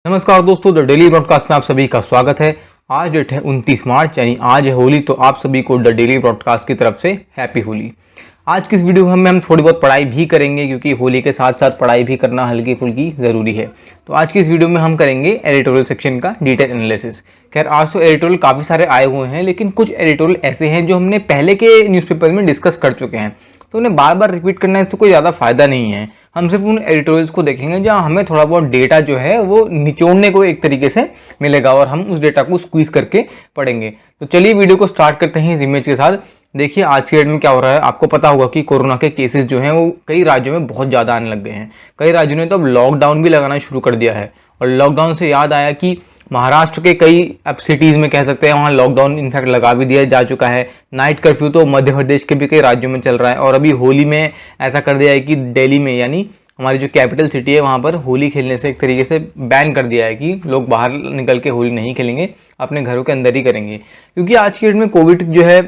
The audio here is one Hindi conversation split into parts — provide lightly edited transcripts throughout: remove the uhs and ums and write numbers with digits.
नमस्कार दोस्तों, द डेली ब्रॉडकास्ट में आप सभी का स्वागत है। आज डेट है 29 मार्च, यानी आज है होली। तो आप सभी को द डेली ब्रॉडकास्ट की तरफ से हैप्पी होली। आज की इस वीडियो में हम थोड़ी बहुत पढ़ाई भी करेंगे, क्योंकि होली के साथ साथ पढ़ाई भी करना हल्की फुल्की ज़रूरी है। तो आज की इस वीडियो में हम करेंगे एडिटोरियल सेक्शन का डिटेल एनालिसिस। खैर, आज तो एडिटोरियल काफ़ी सारे आए हुए हैं, लेकिन कुछ एडिटोरियल ऐसे हैं जो हमने पहले के न्यूज़पेपर में डिस्कस कर चुके हैं, तो उन्हें बार बार रिपीट करने से कोई ज़्यादा फायदा नहीं है। हम सिर्फ उन एडिटोरियल्स को देखेंगे जहां हमें थोड़ा बहुत डेटा जो है वो निचोड़ने को एक तरीके से मिलेगा, और हम उस डेटा को स्क्वीज करके पढ़ेंगे। तो चलिए वीडियो को स्टार्ट करते हैं इस इमेज के साथ। देखिए आज की डेट में क्या हो रहा है। आपको पता होगा कि कोरोना के केसेस जो हैं वो कई राज्यों में बहुत ज़्यादा आने लग गए हैं। कई राज्यों ने तो अब लॉकडाउन भी लगाना शुरू कर दिया है, और लॉकडाउन से याद आया कि महाराष्ट्र के कई अब सिटीज़ में कह सकते हैं वहाँ लॉकडाउन इनफैक्ट लगा भी दिया जा चुका है। नाइट कर्फ्यू तो मध्य प्रदेश के भी कई राज्यों में चल रहा है, और अभी होली में ऐसा कर दिया है कि दिल्ली में, यानी हमारी जो कैपिटल सिटी है, वहाँ पर होली खेलने से एक तरीके से बैन कर दिया है कि लोग बाहर निकल के होली नहीं खेलेंगे, अपने घरों के अंदर ही करेंगे। क्योंकि आज की डेट में कोविड जो है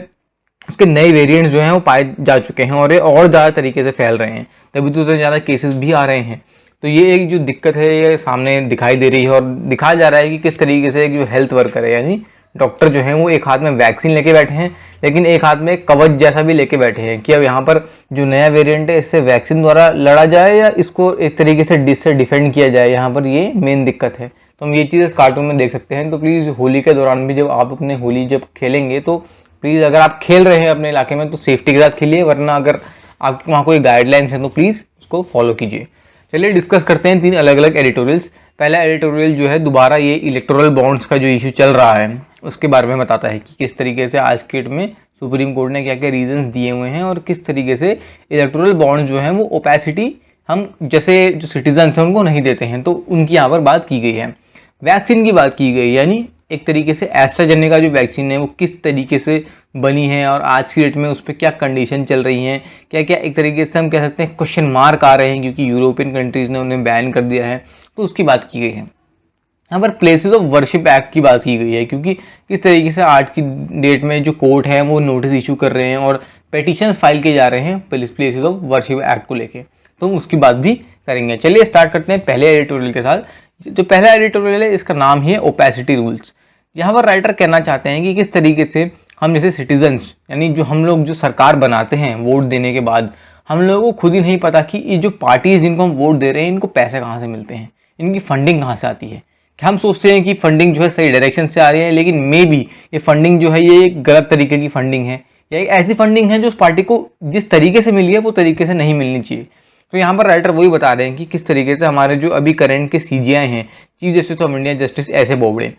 उसके नए वेरिएंट्स जो हैं वो पाए जा चुके हैं, और ये और ज़्यादा तरीके से फैल रहे हैं, तभी तो ज़्यादा केसेस भी आ रहे हैं। तो ये एक जो दिक्कत है ये सामने दिखाई दे रही है, और दिखाया जा रहा है कि किस तरीके से एक जो हेल्थ वर्कर है, यानी डॉक्टर जो है वो एक हाथ में वैक्सीन लेके बैठे हैं, लेकिन एक हाथ में कवच जैसा भी लेके बैठे हैं कि अब यहाँ पर जो नया वेरिएंट है इससे वैक्सीन द्वारा लड़ा जाए या इसको एक तरीके से डिफेंड किया जाए। यहाँ पर ये मेन दिक्कत है। तो हम ये चीज़ इस कार्टून में देख सकते हैं। तो प्लीज़ होली के दौरान भी जब आप अपने होली जब खेलेंगे, तो प्लीज़ अगर आप खेल रहे हैं अपने इलाके में तो सेफ्टी के साथ खेलिए, वरना अगर आपके वहाँ कोई गाइडलाइंस है तो प्लीज़ उसको फॉलो कीजिए। चलिए डिस्कस करते हैं 3 अलग अलग एडिटोरियल्स। पहला एडिटोरियल जो है दोबारा ये इलेक्टोरल बॉन्ड्स का जो इशू चल रहा है उसके बारे में बताता है कि किस तरीके से आज की डेट में सुप्रीम कोर्ट ने क्या क्या रीजंस दिए हुए हैं, और किस तरीके से इलेक्टोरल बॉन्ड्स जो हैं वो ओपेसिटी हम जैसे जो सिटीजन्स हैं उनको नहीं देते हैं। तो उनकी यहाँ पर बात की गई है। वैक्सीन की बात की गई, यानी एक तरीके से एस्ट्राजेनेका जो वैक्सीन है वो किस तरीके से बनी है, और आज की डेट में उस पर क्या कंडीशन चल रही हैं, क्या क्या एक तरीके से हम कह सकते हैं क्वेश्चन मार्क आ रहे हैं, क्योंकि यूरोपियन कंट्रीज़ ने उन्हें बैन कर दिया है। तो उसकी बात की गई है। यहाँ पर प्लेसेस ऑफ वर्शिप एक्ट की बात की गई है, क्योंकि किस तरीके से आज की डेट में जो कोर्ट है वो नोटिस इशू कर रहे हैं और पेटिशंस फाइल किए जा रहे हैं प्लेसेस ऑफ वर्शिप एक्ट को लेके। तो उसकी बात भी करेंगे। चलिए स्टार्ट करते हैं पहले एडिटोरियल के साथ। जो पहला एडिटोरियल है इसका नाम ही है ओपेसिटी रूल्स। यहाँ पर राइटर कहना चाहते हैं कि किस तरीके से हम जैसे सिटीजन्स, यानी जो हम लोग जो सरकार बनाते हैं वोट देने के बाद, हम लोगों को खुद ही नहीं पता कि ये जो पार्टीज जिनको हम वोट दे रहे हैं इनको पैसे कहाँ से मिलते हैं, इनकी फंडिंग कहाँ से आती है। हम सोचते हैं कि फंडिंग जो है सही डायरेक्शन से आ रही है, लेकिन मे बी ये फंडिंग जो है ये एक गलत तरीके की फंडिंग है, या एक ऐसी फंडिंग है जो उस पार्टी को जिस तरीके से मिली है वो तरीके से नहीं मिलनी चाहिए। तो यहाँ पर राइटर वही बता रहे हैं कि किस तरीके से हमारे जो अभी करंट के CJI हैं, chief justice of India justice S A Bobde.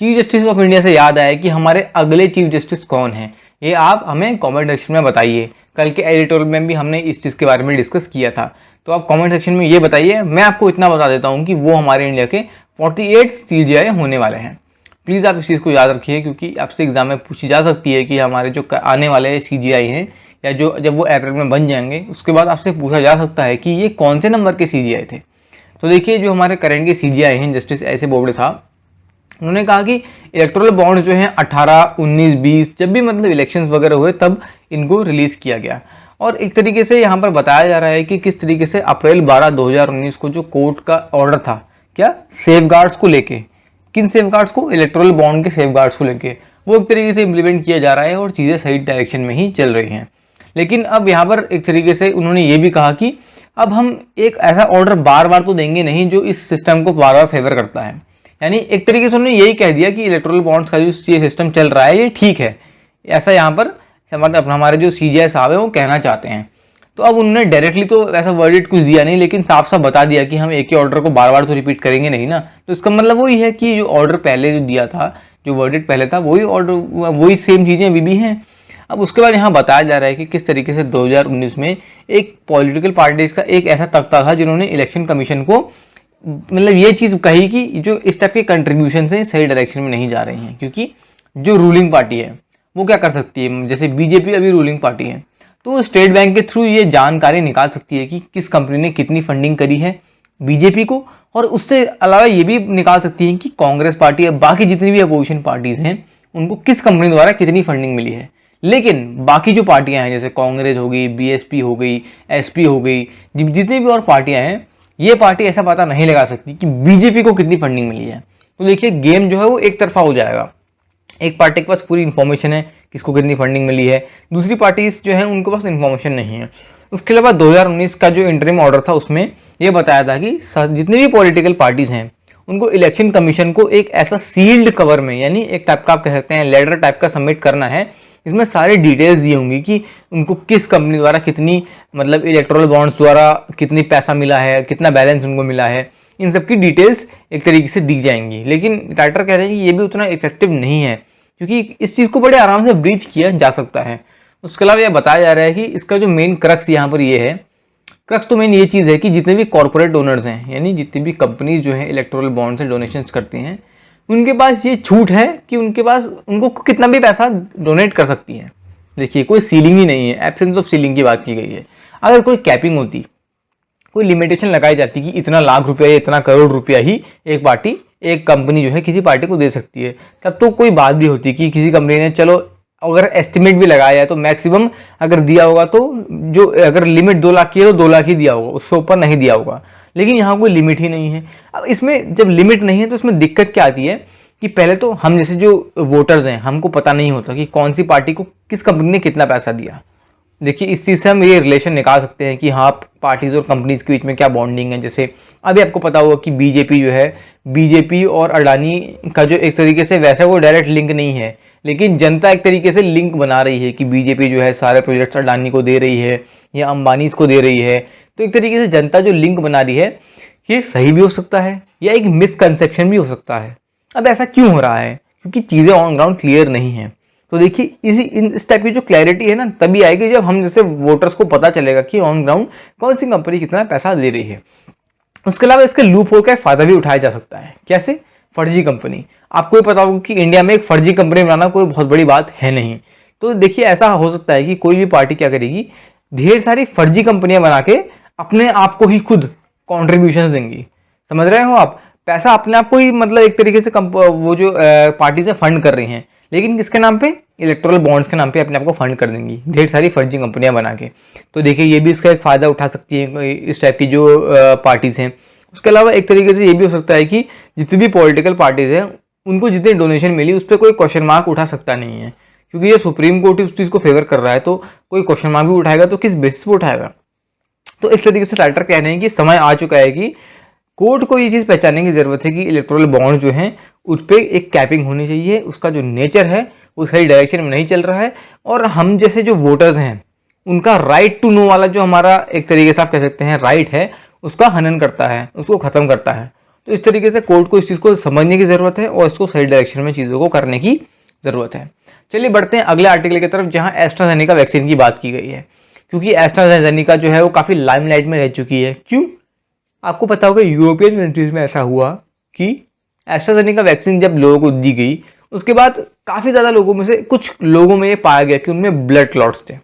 Chief justice of India से याद आया कि हमारे अगले चीफ जस्टिस कौन हैं, ये आप हमें कमेंट सेक्शन में बताइए। कल के एडिटोरियल में भी हमने इस चीज़ के बारे में डिस्कस किया था, तो आप कमेंट सेक्शन में ये बताइए। मैं आपको इतना बता देता हूँ कि वो हमारे इंडिया के 48 CJI होने वाले हैं। प्लीज़ आप इस चीज़ को याद रखिए, क्योंकि आपसे एग्जाम में पूछी जा सकती है कि हमारे जो आने वाले CJI हैं, या जो जब वो अप्रैल में बन जाएंगे उसके बाद आपसे पूछा जा सकता है कि ये कौन से नंबर के CJI थे। तो देखिए जो हमारे करंट के CJI हैं जस्टिस एस ए बोबड़े साहब, उन्होंने कहा कि इलेक्टोरल बॉन्ड जो हैं 18, 19, 20 जब भी मतलब इलेक्शंस वगैरह हुए तब इनको रिलीज़ किया गया। और एक तरीके से यहाँ पर बताया जा रहा है कि किस तरीके से अप्रैल 12, 2019 को जो कोर्ट का ऑर्डर था, क्या सेफगार्ड्स को लेके, किन सेफगार्ड्स को, इलेक्टोरल बॉन्ड के सेफगार्ड्स को लेके, वो एक तरीके से इम्प्लीमेंट किया जा रहा है और चीज़ें सही डायरेक्शन में ही चल रही हैं। लेकिन अब यहाँ पर एक तरीके से उन्होंने ये भी कहा कि अब हम एक ऐसा ऑर्डर बार बार तो देंगे नहीं जो इस सिस्टम को बार बार फेवर करता है। यानी एक तरीके से उन्होंने यही कह दिया कि इलेक्टोरल बॉन्ड्स का जो ये सिस्टम चल रहा है ये ठीक है, ऐसा यहाँ पर हमारे जो CJI साहब है वो कहना चाहते हैं। तो अब उन्होंने डायरेक्टली तो ऐसा वर्डिट कुछ दिया नहीं, लेकिन साफ साफ बता दिया कि हम एक ही ऑर्डर को बार बार तो रिपीट करेंगे नहीं ना। तो इसका मतलब वही है कि जो ऑर्डर पहले जो दिया था, जो वर्डिट पहले था, वही ऑर्डर, वही सेम चीज़ें अभी भी हैं। अब उसके बाद यहाँ बताया जा रहा है कि किस तरीके से 2019 में एक पॉलिटिकल पार्टीज का एक ऐसा तख्ता था जिन्होंने इलेक्शन कमीशन को मतलब ये चीज़ कही कि जो इस टाइप के कंट्रीब्यूशन से सही डायरेक्शन में नहीं जा रही हैं, क्योंकि जो रूलिंग पार्टी है वो क्या कर सकती है, जैसे BJP अभी रूलिंग पार्टी है, तो स्टेट बैंक के थ्रू ये जानकारी निकाल सकती है कि किस कंपनी ने कितनी फंडिंग करी है BJP को, और उससे अलावा ये भी निकाल सकती है कि कांग्रेस पार्टी या बाकी जितनी भी अपोजिशन पार्टीज़ हैं उनको किस कंपनी द्वारा कितनी फंडिंग मिली है। लेकिन बाकी जो पार्टियां हैं जैसे कांग्रेस हो गई, BSP हो गई, SP हो गई, जितनी भी और पार्टियां हैं ये पार्टी ऐसा पता नहीं लगा सकती कि बीजेपी को कितनी फंडिंग मिली है। तो देखिए गेम जो है वो एक तरफा हो जाएगा। एक पार्टी के पास पूरी इन्फॉर्मेशन है किसको कितनी फंडिंग मिली है, दूसरी पार्टीज जो है उनके पास इन्फॉर्मेशन नहीं है। उसके अलावा 2019 का जो इंटरिम ऑर्डर था उसमें यह बताया था कि जितनी भी पॉलिटिकल पार्टीज हैं उनको इलेक्शन कमीशन को एक ऐसा सील्ड कवर में, यानी एक टाइप का आप कह सकते हैं लेटर टाइप का सबमिट करना है। इसमें सारी डिटेल्स दी होंगी कि उनको किस कंपनी द्वारा कितनी मतलब इलेक्टोरल बॉन्ड्स द्वारा कितनी पैसा मिला है, कितना बैलेंस उनको मिला है, इन सब की डिटेल्स एक तरीके से दी जाएंगी। लेकिन राइटर कह रहे हैं कि ये भी उतना इफेक्टिव नहीं है क्योंकि इस चीज़ को बड़े आराम से ब्रीच किया जा सकता है। उसके अलावा यह बताया जा रहा है कि इसका जो मेन क्रक्स यहाँ पर ये है, क्रक्स तो मेन ये चीज़ है कि जितने भी कॉर्पोरेट डोनर्स हैं, यानी जितनी भी कंपनीज जो है इलेक्टोरल बॉन्ड से डोनेशंस करती हैं, उनके पास ये छूट है कि उनके पास उनको कितना भी पैसा डोनेट कर सकती है। देखिए कोई सीलिंग ही नहीं है, एब्सेंस ऑफ सीलिंग की बात की गई है। अगर कोई कैपिंग होती, कोई लिमिटेशन लगाई जाती कि इतना लाख रुपया या इतना करोड़ रुपया ही एक पार्टी, एक कंपनी जो है किसी पार्टी को दे सकती है, तब तो कोई बात भी होती कि किसी कंपनी ने चलो अगर एस्टिमेट भी लगाया है तो मैक्सिमम अगर दिया होगा तो जो अगर लिमिट 2 लाख की है तो 2 लाख ही दिया होगा, उससे ऊपर नहीं दिया होगा। लेकिन यहाँ कोई लिमिट ही नहीं है। अब इसमें जब लिमिट नहीं है तो इसमें दिक्कत क्या आती है कि पहले तो हम जैसे जो वोटर्स हैं हमको पता नहीं होता कि कौन सी पार्टी को किस कंपनी ने कितना पैसा दिया। देखिए इस चीज़ से हम ये रिलेशन निकाल सकते हैं कि हाँ पार्टीज और कंपनीज के बीच में क्या बॉन्डिंग है। जैसे अभी आपको पता होगा कि बीजेपी जो है, बीजेपी और अडानी का जो एक तरीके से वैसा कोई डायरेक्ट लिंक नहीं है, लेकिन जनता एक तरीके से लिंक बना रही है कि बीजेपी जो है सारे प्रोजेक्ट्स अडानी को दे रही है या अंबानीज को दे रही है। तो एक तरीके से जनता जो लिंक बना रही है, ये सही भी हो सकता है या एक मिसकंसेप्शन भी हो सकता है। अब ऐसा क्यों हो रहा है? क्योंकि चीज़ें ऑन ग्राउंड क्लियर नहीं है। तो देखिए इस टाइप की जो क्लैरिटी है ना तभी आएगी जब हम जैसे वोटर्स को पता चलेगा कि ऑन ग्राउंड कौन सी कंपनी कितना पैसा दे रही है। उसके अलावा इसके लूप होल का फायदा भी उठाया जा सकता है। कैसे? फर्जी कंपनी। आपको पता होगा कि इंडिया में एक फर्जी कंपनी बनाना कोई बहुत बड़ी बात है नहीं। तो देखिए ऐसा हो सकता है कि कोई भी पार्टी क्या करेगी, ढेर सारी फर्जी कंपनियां बना के अपने आप को ही खुद कॉन्ट्रीब्यूशन देंगी। समझ रहे हो आप? पैसा अपने आप को ही मतलब एक तरीके से वो जो पार्टी से फंड कर रही हैं, लेकिन किसके नाम पे? इलेक्टोरल बॉन्ड्स के नाम पे अपने आप को फंड कर देंगी ढेर सारी फर्जी कंपनियां बना के। तो देखिए ये भी इसका एक फायदा उठा सकती है इस टाइप की जो पार्टीज हैं। उसके अलावा एक तरीके से ये भी हो सकता है कि जितनी भी पॉलिटिकल पार्टीज हैं उनको जितनी डोनेशन मिली उस पर कोई क्वेश्चन मार्क उठा सकता नहीं है, क्योंकि ये सुप्रीम कोर्ट उस चीज़ को फेवर कर रहा है। तो कोई क्वेश्चन मार्क भी उठाएगा तो किस बेसिस पे उठाएगा? तो इस तरीके से राइटर कह रहे हैं कि समय आ चुका है कि कोर्ट को ये चीज़ पहचानने की जरूरत है कि इलेक्टोरल बॉन्ड जो हैं उस पर एक कैपिंग होनी चाहिए। उसका जो नेचर है वो सही डायरेक्शन में नहीं चल रहा है, और हम जैसे जो वोटर्स हैं उनका राइट टू नो वाला जो हमारा एक तरीके से आप कह सकते हैं राइट है, उसका हनन करता है, उसको ख़त्म करता है। तो इस तरीके से कोर्ट को इस चीज़ को समझने की ज़रूरत है और इसको सही डायरेक्शन में चीज़ों को करने की ज़रूरत है। चलिए बढ़ते हैं अगले आर्टिकल की तरफ, जहाँ एस्ट्राजेनेका वैक्सीन की बात की गई है। क्योंकि एस्ट्राजेनेका जो है वो काफ़ी लाइमलाइट में रह चुकी है। क्यों? आपको पता होगा यूरोपियन कंट्रीज़ में ऐसा हुआ कि एस्ट्राजेनेका वैक्सीन जब लोगों को दी गई उसके बाद काफ़ी ज़्यादा लोगों में से कुछ लोगों में ये पाया गया कि उनमें ब्लड क्लॉट्स थे।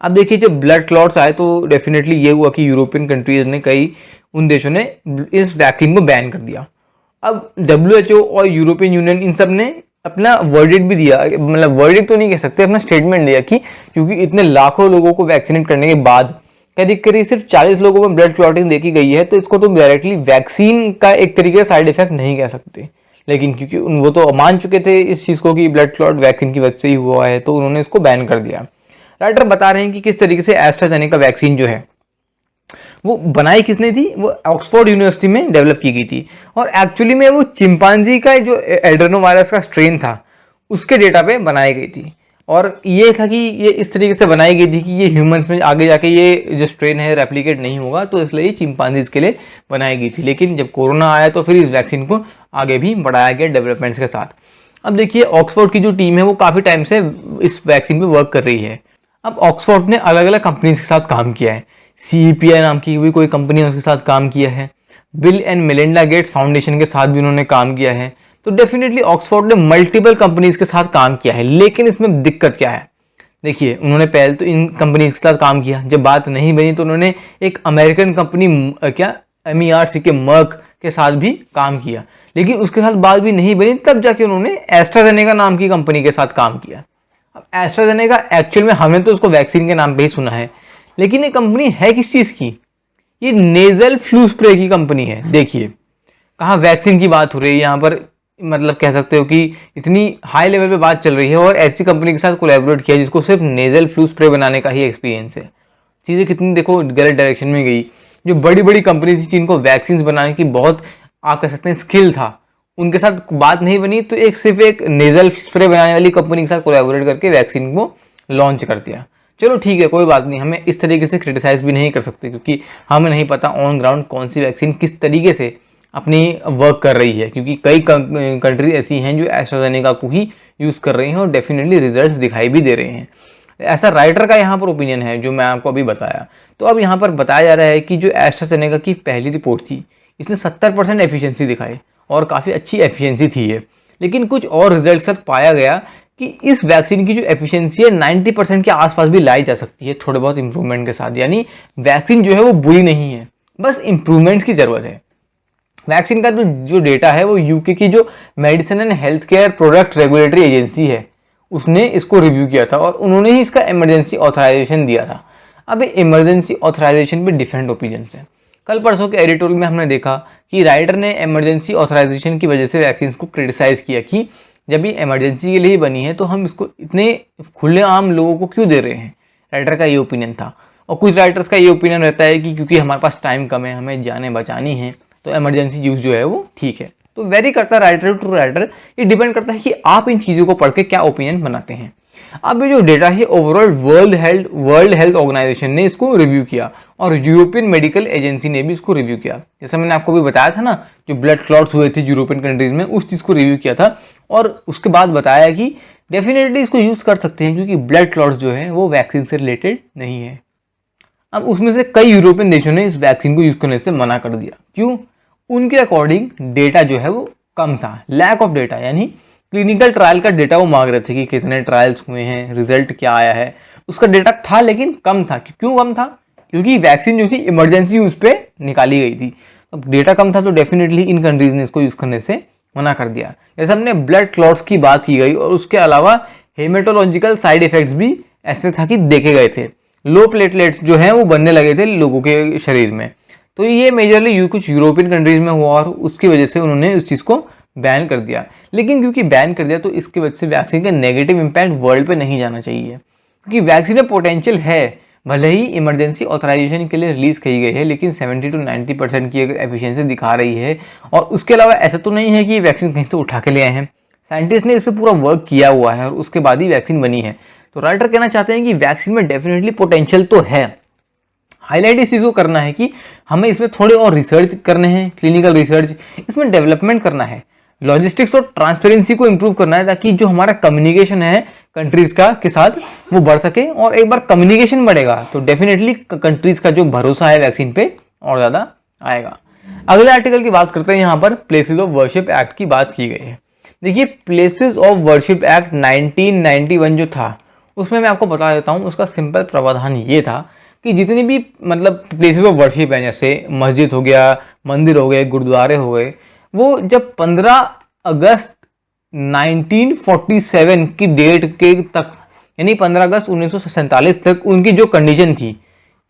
अब देखिए जब ब्लड क्लॉट्स आए तो डेफिनेटली ये हुआ कि यूरोपियन कंट्रीज ने उन देशों ने इस वैक्सीन को बैन कर दिया। अब WHO और यूरोपियन यूनियन इन सब ने अपना वर्डिक्ट भी दिया, मतलब वर्डिक्ट तो नहीं कह सकते, अपना स्टेटमेंट दिया कि क्योंकि इतने लाखों लोगों को वैक्सीनेट करने के बाद करीब सिर्फ 40 लोगों में ब्लड क्लॉटिंग देखी गई है, तो इसको तुम डायरेक्टली वैक्सीन का एक तरीके से साइड इफेक्ट नहीं कह सकते। लेकिन क्योंकि वो तो मान चुके थे इस चीज़ को कि ब्लड क्लॉट वैक्सीन की वजह से ही हुआ है, तो उन्होंने इसको बैन कर दिया। राइटर बता रहे हैं कि किस तरीके से एस्ट्राजेनेका वैक्सीन जो है वो बनाई किसने थी? वो ऑक्सफोर्ड यूनिवर्सिटी में डेवलप की गई थी, और एक्चुअली में वो चिंपांजी का जो एडेनोवायरस का स्ट्रेन था उसके डेटा पे बनाई गई थी। और ये था कि ये इस तरीके से बनाई गई थी कि ये ह्यूमंस में आगे जाके ये जो स्ट्रेन है रेप्लिकेट नहीं होगा, तो इसलिए चिंपांजीज के लिए बनाई गई थी। लेकिन जब कोरोना आया तो फिर इस वैक्सीन को आगे भी बढ़ाया गया डेवलपमेंट्स के साथ। अब देखिए ऑक्सफोर्ड की जो टीम है वो काफ़ी टाइम से इस वैक्सीन पे वर्क कर रही है। अब ऑक्सफोर्ड ने अलग अलग कंपनीज के साथ काम किया है। CEPI नाम की भी कोई कंपनी है उसके साथ काम किया है। Bill and Melinda Gates foundation के साथ भी उन्होंने काम किया है। तो डेफिनेटली ऑक्सफोर्ड ने मल्टीपल कंपनीज के साथ काम किया है। लेकिन इसमें दिक्कत क्या है? देखिए उन्होंने पहले तो इन कंपनीज के साथ काम किया, जब बात नहीं बनी तो उन्होंने एक अमेरिकन कंपनी MERC के मर्क के साथ भी काम किया। लेकिन उसके साथ बात भी नहीं बनी, तब जाके उन्होंने एस्ट्राजेनेका नाम की कंपनी के साथ काम किया। अब एस्ट्राजेनेका एक्चुअल में हमने तो उसको वैक्सीन के नाम पे ही सुना है, लेकिन ये कंपनी है किस चीज़ की? ये नेजल फ्लू स्प्रे की कंपनी है। देखिए कहाँ वैक्सीन की बात हो रही है यहाँ पर, मतलब कह सकते हो कि इतनी हाई लेवल पे बात चल रही है और ऐसी कंपनी के साथ कोलैबोरेट किया जिसको सिर्फ नेजल फ्लू स्प्रे बनाने का ही एक्सपीरियंस है। चीज़ें कितनी देखो गलत डायरेक्शन में गई। जो बड़ी बड़ी कंपनी थी जिनको वैक्सीन बनाने की बहुत आप कह सकते हैं स्किल था, उनके साथ बात नहीं बनी तो सिर्फ एक नेजल स्प्रे बनाने वाली कंपनी के साथ कोलैबोरेट करके वैक्सीन को लॉन्च कर दिया। चलो ठीक है, कोई बात नहीं, हमें इस तरीके से क्रिटिसाइज भी नहीं कर सकते क्योंकि हमें नहीं पता ऑन ग्राउंड कौन सी वैक्सीन किस तरीके से अपनी वर्क कर रही है, क्योंकि कई कंट्री ऐसी हैं जो एस्ट्राजेनेका को ही यूज़ कर रही हैं और डेफिनेटली रिजल्ट्स दिखाई भी दे रहे हैं। ऐसा राइटर का यहाँ पर ओपिनियन है जो मैं आपको अभी बताया। तो अब यहाँ पर बताया जा रहा है कि जो एस्ट्राजेनेका की पहली रिपोर्ट थी इसने 70% एफिशिएंसी दिखाई और काफ़ी अच्छी एफिशिएंसी थी ये, लेकिन कुछ और रिजल्ट से पाया गया कि इस वैक्सीन की जो एफिशिएंसी है 90% के आसपास भी लाई जा सकती है थोड़े बहुत इंप्रूवमेंट के साथ। यानी वैक्सीन जो है वो बुरी नहीं है, बस इंप्रूवमेंट की ज़रूरत है। वैक्सीन का जो डेटा है वो यूके की जो medicine and health care product regulatory agency है उसने इसको रिव्यू किया था और उन्होंने ही इसका इमरजेंसी ऑथराइजेशन दिया था। अब इमरजेंसी ऑथराइजेशन पे डिफरेंट ओपिनियंस हैं। कल परसों के एडिटोरियल में हमने देखा कि राइटर ने इमरजेंसी ऑथराइजेशन की वजह से वैक्सीन को क्रिटिसाइज किया कि जब ये इमरजेंसी के लिए ही बनी है तो हम इसको इतने खुलेआम लोगों को क्यों दे रहे हैं। राइटर का ये ओपिनियन था। और कुछ राइटर्स का ये ओपिनियन रहता है कि क्योंकि हमारे पास टाइम कम है, हमें जानें बचानी है, तो इमरजेंसी यूज़ जो है वो ठीक है। तो वेरी करता है राइटर टू राइटर, ये डिपेंड करता है कि आप इन चीज़ों को पढ़ के क्या ओपिनियन बनाते हैं। अब ये जो डेटा है ओवरऑल वर्ल्ड हेल्थ ऑर्गेनाइजेशन ने इसको रिव्यू किया और यूरोपियन मेडिकल एजेंसी ने भी इसको रिव्यू किया। जैसा मैंने आपको भी बताया था ना, जो ब्लड क्लॉट्स हुए थे यूरोपियन कंट्रीज में, उस चीज़ को रिव्यू किया था और उसके बाद बताया कि डेफिनेटली इसको यूज़ कर सकते हैं क्योंकि ब्लड क्लॉट्स जो है वो वैक्सीन से रिलेटेड नहीं है। अब उसमें से कई यूरोपियन देशों ने इस वैक्सीन को यूज़ करने से मना कर दिया। क्यों? उनके अकॉर्डिंग डेटा जो है वो कम था, लैक ऑफ डेटा, यानी क्लिनिकल ट्रायल का डेटा वो मांग रहे थे कि कितने ट्रायल्स हुए हैं, रिजल्ट क्या आया है। उसका डेटा था लेकिन कम था। क्यों कम था? क्योंकि वैक्सीन जो थी इमरजेंसी यूज़ पे निकाली गई थी। अब डेटा कम था तो डेफिनेटली इन कंट्रीज ने इसको यूज़ करने से मना कर दिया। जैसे हमने ब्लड क्लॉट्स की बात की गई और उसके अलावा हेमेटोलॉजिकल साइड इफेक्ट्स भी ऐसे था कि देखे गए थे। लो प्लेटलेट्स जो हैं वो बनने लगे थे लोगों के शरीर में। तो ये मेजरली कुछ यूरोपियन कंट्रीज में हुआ और उसकी वजह से उन्होंने इस चीज़ को बैन कर दिया। लेकिन क्योंकि बैन कर दिया तो इसकी वजह से वैक्सीन का नेगेटिव इम्पैक्ट वर्ल्ड पे नहीं जाना चाहिए, क्योंकि वैक्सीन में पोटेंशियल है। भले ही इमरजेंसी ऑथराइजेशन के लिए रिलीज़ की गई है लेकिन 70 to 90% की अगर एफिशिएंसी दिखा रही है और उसके अलावा ऐसा तो नहीं है कि वैक्सीन कहीं से उठा के ले आए हैं। साइंटिस्ट ने इस पर पूरा वर्क किया हुआ है और उसके बाद ही वैक्सीन बनी है। तो राइटर कहना चाहते हैं कि वैक्सीन में डेफिनेटली पोटेंशियल तो है। हाईलाइट इस चीज़ को करना है कि हमें इसमें थोड़े और रिसर्च करने हैं, क्लिनिकल रिसर्च, इसमें डेवलपमेंट करना है, लॉजिस्टिक्स और ट्रांसपेरेंसी को इम्प्रूव करना है ताकि जो हमारा कम्युनिकेशन है कंट्रीज का के साथ वो बढ़ सके। और एक बार कम्युनिकेशन बढ़ेगा तो डेफिनेटली कंट्रीज का जो भरोसा है वैक्सीन पे और ज़्यादा आएगा। अगले आर्टिकल की बात करते हैं। यहाँ पर प्लेसेस ऑफ वर्शिप एक्ट की बात की गई है। देखिए प्लेसेस ऑफ वर्शिप एक्ट 1991 जो था उसमें मैं आपको बता देता हूँ उसका सिंपल प्रावधान ये था कि जितनी भी मतलब प्लेसेस ऑफ वर्शिप हैं, जैसे मस्जिद हो गया, मंदिर हो गए, गुरुद्वारे हो गए, वो जब 15 अगस्त 1947 की डेट के तक, यानी 15 अगस्त 1947 तक उनकी जो कंडीशन थी,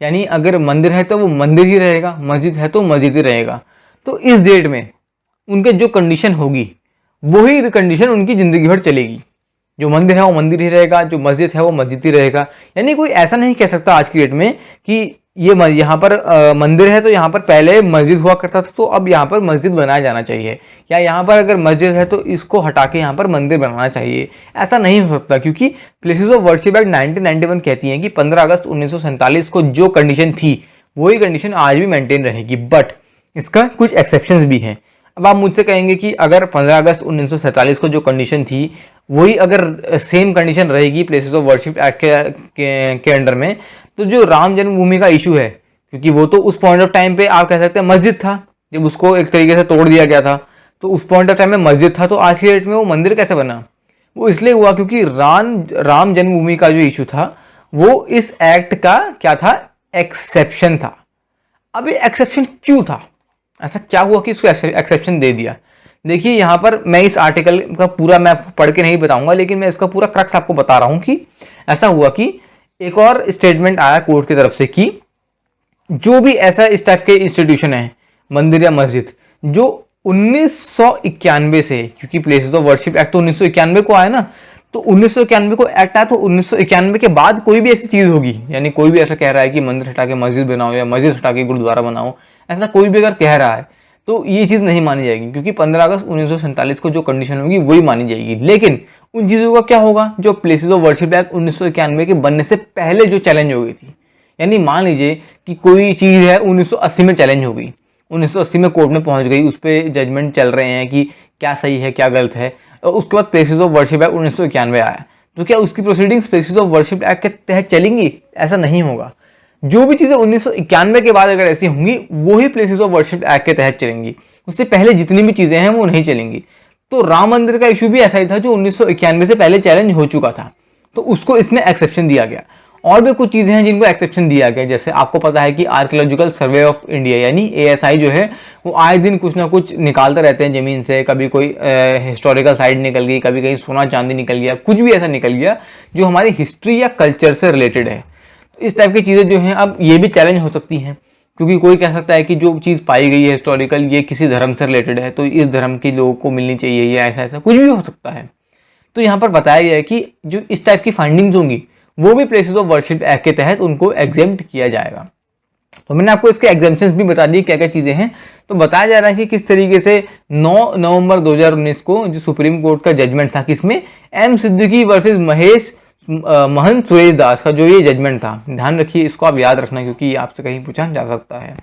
यानी अगर मंदिर है तो वो मंदिर ही रहेगा, मस्जिद है तो मस्जिद ही रहेगा, तो इस डेट में उनके जो कंडीशन होगी वही कंडीशन उनकी ज़िंदगी भर चलेगी। जो मंदिर है वो मंदिर ही रहेगा, जो मस्जिद है वो मस्जिद ही रहेगा। यानी कोई ऐसा नहीं कह सकता आज की डेट में कि ये यहाँ पर मंदिर है तो यहाँ पर पहले मस्जिद हुआ करता था तो अब यहाँ पर मस्जिद बनाया जाना चाहिए, या यहाँ पर अगर मस्जिद है तो इसको हटा के यहाँ पर मंदिर बनाना चाहिए। ऐसा नहीं हो सकता क्योंकि प्लेसेस ऑफ वर्शिप एक्ट 1991 कहती हैं कि 15 अगस्त 1947 को जो कंडीशन थी वही कंडीशन आज भी मेंटेन रहेगी, बट इसका कुछ एक्सेप्शंस भी हैं। अब आप मुझसे कहेंगे कि अगर 15 अगस्त 1947 को जो कंडीशन थी वही अगर सेम कंडीशन रहेगी प्लेसेस ऑफ वर्शिप एक्ट के अंडर में, तो जो राम जन्मभूमि का इशू है, क्योंकि वो तो उस पॉइंट ऑफ टाइम पे आप कह सकते हैं मस्जिद था, जब उसको एक तरीके से तोड़ दिया गया था तो उस पॉइंट ऑफ टाइम में मस्जिद था, तो आज की डेट में वो मंदिर कैसे बना? वो इसलिए हुआ क्योंकि राम जन्मभूमि का जो इशू था वो इस एक्ट का क्या था? एक्सेप्शन था। अब ये एक्सेप्शन क्यों था? ऐसा क्या हुआ कि इसको एक्सेप्शन दे दिया? देखिए यहाँ पर मैं इस आर्टिकल का पूरा मैं आपको पढ़ के नहीं बताऊंगा, लेकिन मैं इसका पूरा क्रक्स आपको बता रहा हूँ कि ऐसा हुआ कि एक और स्टेटमेंट आया कोर्ट की तरफ से कि जो भी ऐसा इस टाइप के इंस्टीट्यूशन है, मंदिर या मस्जिद, जो 1991 से, क्योंकि प्लेसेस ऑफ वर्शिप एक्ट तो 1991 को आया ना, तो 1991 को एक्ट आया, तो 1991 के बाद कोई भी ऐसी चीज होगी, यानी कोई भी ऐसा कह रहा है कि मंदिर हटा के मस्जिद बनाओ या मस्जिद हटा के गुरुद्वारा बनाओ, ऐसा कोई भी अगर कह रहा है तो ये चीज नहीं मानी जाएगी, क्योंकि 15 अगस्त 1947 को जो कंडीशन होगी वही मानी जाएगी। लेकिन उन चीजों का क्या होगा जो प्लेसेस ऑफ वर्शिप एक्ट 1991 के बनने से पहले जो चैलेंज हो गई थी। यानी मान लीजिए कि कोई चीज है 1980 में चैलेंज हो गई, 1980 में कोर्ट में पहुंच गई, उस पर जजमेंट चल रहे हैं कि क्या सही है क्या गलत है, और उसके बाद प्लेसेस ऑफ वर्शिप एक्ट 1991 आया, तो क्या उसकी proceedings places of worship act के तहत चलेंगी? ऐसा नहीं होगा। जो भी चीजें 1991 के बाद अगर ऐसी होंगी वो ही प्लेसेस ऑफ वर्शिप एक्ट के तहत चलेंगी, उससे पहले जितनी भी चीजें हैं वो नहीं चलेंगी। तो राम मंदिर का इशू भी ऐसा ही था जो 1991 से पहले चैलेंज हो चुका था, तो उसको इसमें एक्सेप्शन दिया गया। और भी कुछ चीजें हैं जिनको एक्सेप्शन दिया गया, जैसे आपको पता है कि आर्कियोलॉजिकल सर्वे ऑफ इंडिया यानी ASI जो है वो आए दिन कुछ ना कुछ निकालते रहते हैं जमीन से, कभी कोई हिस्टोरिकल साइट निकल गई, कभी कहीं सोना चांदी निकल गया, कुछ भी ऐसा निकल गया जो हमारी हिस्ट्री या कल्चर से रिलेटेड है। तो इस टाइप की चीजें जो हैं अब ये भी चैलेंज हो सकती हैं, क्योंकि कोई कह सकता है कि जो चीज़ पाई गई है हिस्टोरिकल ये किसी धर्म से रिलेटेड है, तो इस धर्म के लोगों को मिलनी चाहिए, या ऐसा ऐसा कुछ भी हो सकता है। तो यहाँ पर बताया गया है कि जो इस टाइप की फाइंडिंग्स होंगी वो भी प्लेसेस ऑफ वर्शिप एक्ट के तहत उनको एग्जेम्प्ट किया जाएगा। तो मैंने आपको इसके एग्जेम्पशंस भी बता दिए क्या क्या चीज़ें हैं। तो बताया जा रहा है कि किस तरीके से 9 नवंबर 2019 को जो सुप्रीम कोर्ट का जजमेंट था, किसमें M सिद्दीकी वर्सेस महेश महंत सुरेश दास का जो ये जजमेंट था, ध्यान रखिए इसको आप याद रखना क्योंकि ये आपसे कहीं पूछा जा सकता है।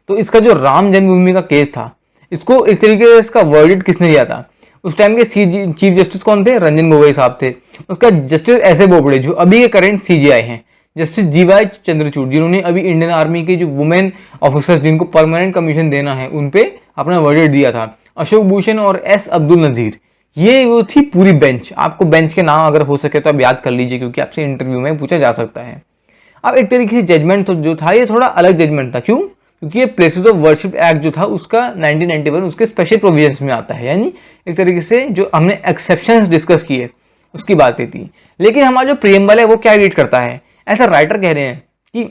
तो इसका जो राम जन्मभूमि का केस था, इसको एक तरीके से इसका वर्डिक्ट किसने दिया था? उस टाइम के चीफ जस्टिस कौन थे? रंजन गोगोई साहब थे। उसका जस्टिस ऐसे बोबड़े जो अभी के करंट CJI हैं, जस्टिस GY चंद्रचूड़ जिन्होंने अभी इंडियन आर्मी के जो वुमेन ऑफिसर्स जिनको परमानेंट कमीशन देना है उन पे अपना वर्डिक्ट दिया था, अशोक भूषण और S अब्दुल नजीर, ये वो थी पूरी बेंच। आपको बेंच के नाम अगर हो सके तो आप याद कर लीजिए क्योंकि आपसे इंटरव्यू में पूछा जा सकता है। अब एक तरीके से जजमेंट तो जो था ये थोड़ा अलग जजमेंट था, क्यों? क्योंकि ये प्लेसेस ऑफ वर्शिप एक्ट जो था उसका 1991 उसके स्पेशल प्रोविजंस में आता है, यानी एक तरीके से जो हमने एक्सेप्शंस डिस्कस किए उसकी बातें थी। लेकिन हमारा जो प्रियम्बल है वो क्या रीड करता है? ऐसा राइटर कह रहे हैं कि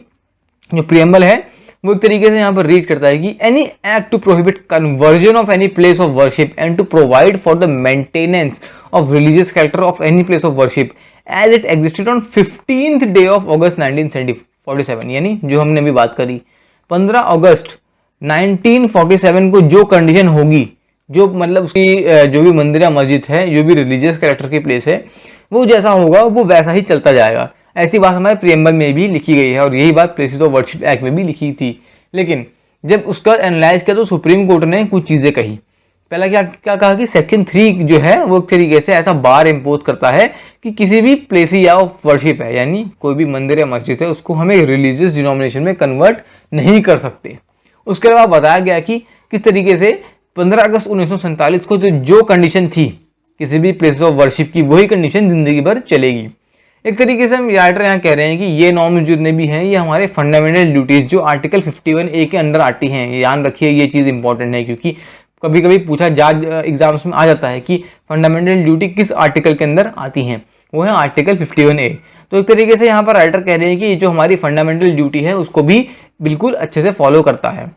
जो प्रियम्बल है वो एक तरीके से यहाँ पर रीड करता है कि any act to prohibit conversion of any place of worship and to provide for the maintenance of religious character of any place of worship as it existed on 15th day of August 1947, यानी जो हमने अभी बात करी 15 अगस्त 1947 को जो कंडीशन होगी, जो मतलब उसकी जो भी मंदिर या मस्जिद है, जो भी रिलीजियस कैरेक्टर की प्लेस है, वो जैसा होगा वो वैसा ही चलता जाएगा। ऐसी बात हमारे प्रियम्बल में भी लिखी गई है और यही बात प्लेसेस ऑफ वर्शिप एक्ट में भी लिखी थी। लेकिन जब उसका एनालाइज किया तो सुप्रीम कोर्ट ने कुछ चीज़ें कही। पहला क्या क्या कहा कि सेक्शन 3 जो है वो एक तरीके से ऐसा बार इम्पोज करता है कि किसी भी प्लेस या ऑफ वर्शिप है, यानी कोई भी मंदिर या मस्जिद है, उसको हमें रिलीजियस डिनोमिनेशन में कन्वर्ट नहीं कर सकते। उसके अलावा बताया गया कि किस तरीके से 15 अगस्त 1947 को जो कंडीशन थी किसी भी प्लेस ऑफ वर्शिप की, वही कंडीशन जिंदगी भर चलेगी। एक तरीके से हम राइटर यहाँ कह रहे हैं कि ये नॉर्म्स जितने भी हैं ये हमारे फंडामेंटल ड्यूटीज जो आर्टिकल 51A के अंदर आती हैं। ध्यान रखिए ये चीज़ इंपॉर्टेंट है क्योंकि कभी कभी पूछा एग्जाम्स में आ जाता है कि फंडामेंटल ड्यूटी किस आर्टिकल के अंदर आती हैं, वो है आर्टिकल 51A। तो एक तरीके से यहाँ पर राइटर कह रहे हैं कि जो हमारी फंडामेंटल ड्यूटी है उसको भी बिल्कुल अच्छे से फॉलो करता है।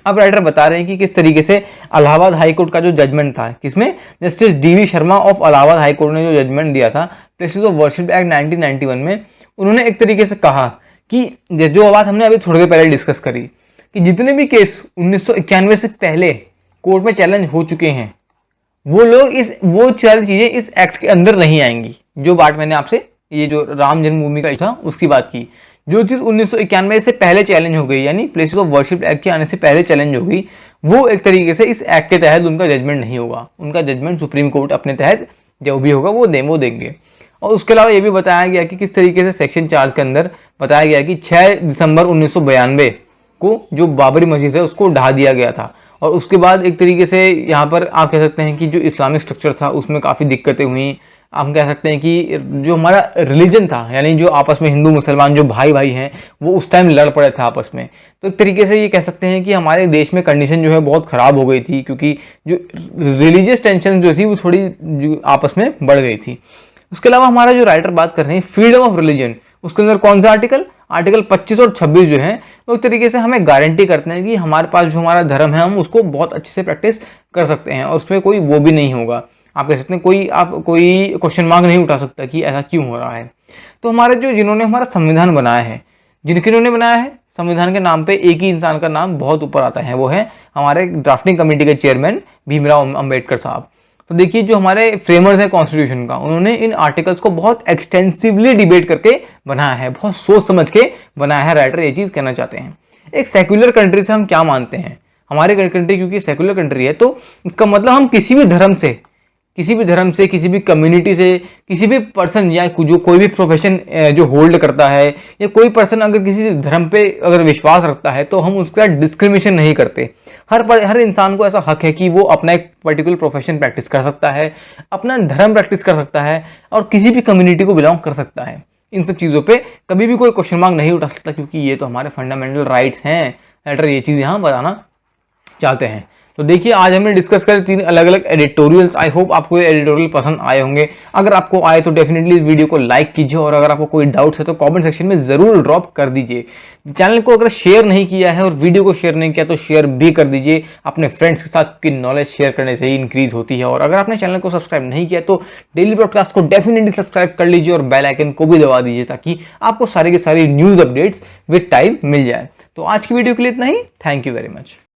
अब राइटर बता रहे हैं कि किस तरीके से इलाहाबाद हाई कोर्ट का जो जजमेंट था, किसमें justice DV Sharma of Allahabad high court ने जो जजमेंट दिया था प्लेसेस ऑफ वर्शिप एक्ट 1991 में, उन्होंने एक तरीके से कहा कि जो बात हमने अभी थोड़ी देर पहले डिस्कस करी कि जितने भी केस 1991 से पहले कोर्ट में चैलेंज हो चुके हैं वो लोग वो सारी चीजें इस एक्ट के अंदर नहीं आएंगी। जो बात मैंने आपसे ये जो राम जन्मभूमि का था उसकी बात की, जो चीज 1991 से पहले चैलेंज हो गई यानी प्लेसेस ऑफ वर्शिप एक्ट के आने से पहले चैलेंज हो गई, वो एक तरीके से इस एक्ट के तहत उनका जजमेंट नहीं होगा। उनका जजमेंट सुप्रीम कोर्ट अपने तहत जो भी होगा वो देंगे। और उसके अलावा ये भी बताया गया कि किस तरीके से सेक्शन 4 के अंदर बताया गया कि 6 दिसंबर 1992 को जो बाबरी मस्जिद है उसको ढा दिया गया था। और उसके बाद एक तरीके से यहाँ पर आप कह सकते हैं कि जो इस्लामिक स्ट्रक्चर था उसमें काफ़ी दिक्कतें हुई। हम कह सकते हैं कि जो हमारा रिलीजन था यानी जो आपस में हिंदू मुसलमान जो भाई भाई हैं वो उस टाइम लड़ पड़े थे आपस में। तो एक तरीके से ये कह सकते हैं कि हमारे देश में कंडीशन जो है बहुत ख़राब हो गई थी क्योंकि जो रिलीजियस टेंशन जो थी वो थोड़ी जो आपस में बढ़ गई थी। उसके अलावा हमारा जो राइटर बात कर रहे हैं फ्रीडम ऑफ रिलीजन, उसके अंदर कौन सा आर्टिकल? आर्टिकल 25 और 26 जो है वो एक तरीके से हमें गारंटी करते हैं कि हमारे पास जो हमारा धर्म है हम उसको बहुत अच्छे से प्रैक्टिस कर सकते हैं और उसमें कोई वो भी नहीं होगा। आप कह सकते हैं आप कोई क्वेश्चन मार्क नहीं उठा सकता कि ऐसा क्यों हो रहा है। तो हमारे जिन्होंने हमारा संविधान बनाया है, जिन्होंने बनाया है, संविधान के नाम पे एक ही इंसान का नाम बहुत ऊपर आता है, वो है हमारे ड्राफ्टिंग कमेटी के चेयरमैन भीमराव अंबेडकर साहब। तो देखिए जो हमारे फ्रेमर्स हैं कॉन्स्टिट्यूशन का, उन्होंने इन आर्टिकल्स को बहुत एक्सटेंसिवली डिबेट करके बनाया है, बहुत सोच समझ के बनाया है। राइटर ये चीज़ कहना चाहते हैं। एक सेक्युलर कंट्री से हम क्या मानते हैं, हमारी कंट्री क्योंकि सेक्युलर कंट्री है तो इसका मतलब हम किसी भी धर्म से, किसी भी कम्युनिटी से, किसी भी पर्सन या जो कोई भी प्रोफेशन जो होल्ड करता है या कोई पर्सन अगर किसी धर्म पे अगर विश्वास रखता है तो हम उसका डिस्क्रिमिनेशन नहीं करते। हर इंसान को ऐसा हक है कि वो अपना एक पर्टिकुलर प्रोफेशन प्रैक्टिस कर सकता है, अपना धर्म प्रैक्टिस कर सकता है और किसी भी कम्युनिटी को बिलोंग कर सकता है। इन सब चीज़ों पे कभी भी कोई क्वेश्चन मार्क नहीं उठा सकता क्योंकि ये तो हमारे फंडामेंटल राइट्स हैं। राइटर ये चीज़ यहाँ बताना चाहते हैं। तो देखिए आज हमने डिस्कस कर 3 अलग अलग एडिटोरियल्स। आई होप आपको ये एडिटोरियल पसंद आए होंगे। अगर आपको आए तो डेफिनेटली इस वीडियो को लाइक कीजिए और अगर आपको कोई डाउट्स है तो कमेंट सेक्शन में ज़रूर ड्रॉप कर दीजिए। चैनल को अगर शेयर नहीं किया है और वीडियो को शेयर नहीं किया तो शेयर भी कर दीजिए अपने फ्रेंड्स के साथ, कि नॉलेज शेयर करने से ही इंक्रीज होती है। और अगर आपने चैनल को सब्सक्राइब नहीं किया तो डेली ब्रॉडकास्ट को डेफिनेटली सब्सक्राइब कर लीजिए और बेल आइकन को भी दबा दीजिए ताकि आपको सारी की सारी न्यूज़ अपडेट्स विद टाइम मिल जाए। तो आज की वीडियो के लिए इतना ही। Thank you very much.